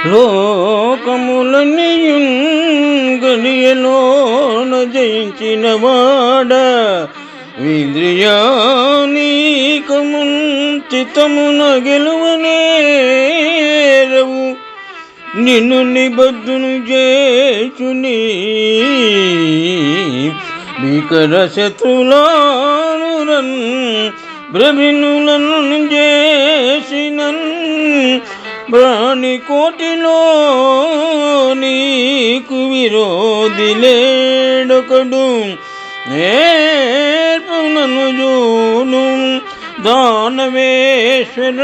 లోకములనియున్ గడియలోన జయించినవాడ ఇంద్రియానీకమున్ చిత్తమున గెలువనేరవు నిన్ను నిబద్ధును చేచుని భీకర శత్రువులను బ్రహ్మినులను చేసినన్ ప్రాణి కోటిలో నీకు విరోధి లేడొకడు నేర్పునను జూను దానవేశ్వర.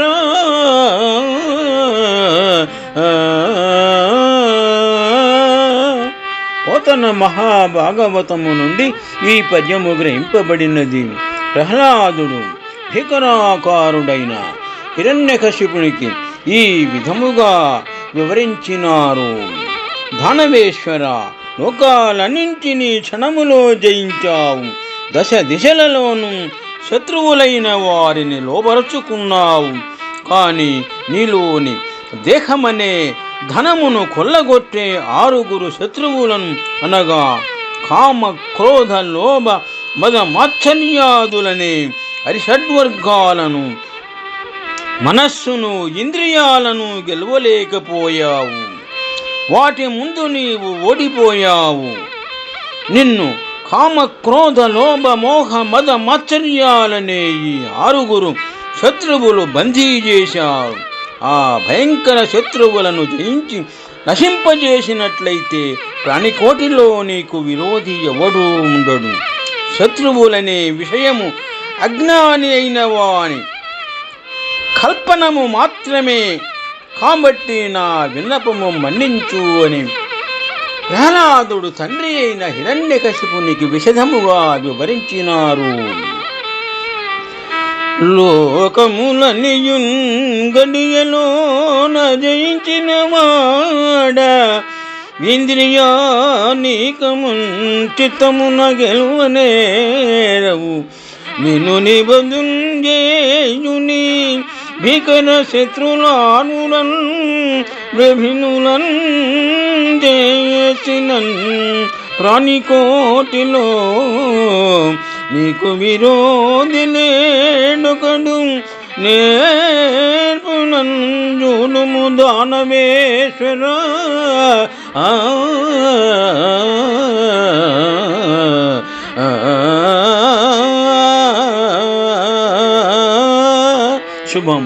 పోతన మహాభాగవతము నుండి ఈ పద్యము గ్రహింపబడినది. ప్రహ్లాదుడు భీకరాకారుడైన హిరణ్యకశిపునికి ఈ విధముగా వివరించినారు. దానవేశ్వర, లోకాలన్నింటినీ క్షణములో జయించావు. దశ దిశలలోనూ శత్రువులైన వారిని లోబరుచుకున్నావు. కానీ నీలోని దేహమనే ధనమును కొల్లగొట్టే 6 శత్రువులను అనగా కామ క్రోధ లోభ మద మాత్సర్యాదులనే అరిషడ్వర్గాలను మనస్సును ఇంద్రియాలను గెలవలేకపోయావు. వాటి ముందు నీవు ఓడిపోయావు. నిన్ను కామ క్రోధ లోభ మోహ మద మాత్సర్యాలనే ఈ 6 శత్రువులు బందీ చేశారు. ఆ భయంకర శత్రువులను జయించి నశింపజేసినట్లయితే ప్రాణికోటిలో నీకు విరోధి ఎవడూ ఉండడు. శత్రువులనే విషయము అజ్ఞాని అయిన వాని కల్పనము మాత్రమే కాబట్టి నా విన్నపము మన్నించు అని ప్రహ్లాదుడు తండ్రి అయిన హిరణ్యకశిపునికి విశదముగా వివరించినారు. లోకములనియున్ గడియలోన జయించిన వాడ ఇంద్రియానీకమున్ చిత్తమున గెలువనేరవు నిన్ను నిబద్ధుంజేయుని భీకర శత్రులానులన్ బ్రహ్మినులన్ చేసినన్ ప్రాణికోటిలో నీకు విరోధి లేడొకడు నేర్పునన్ జూనుము దానవేశ్వర. శుభం.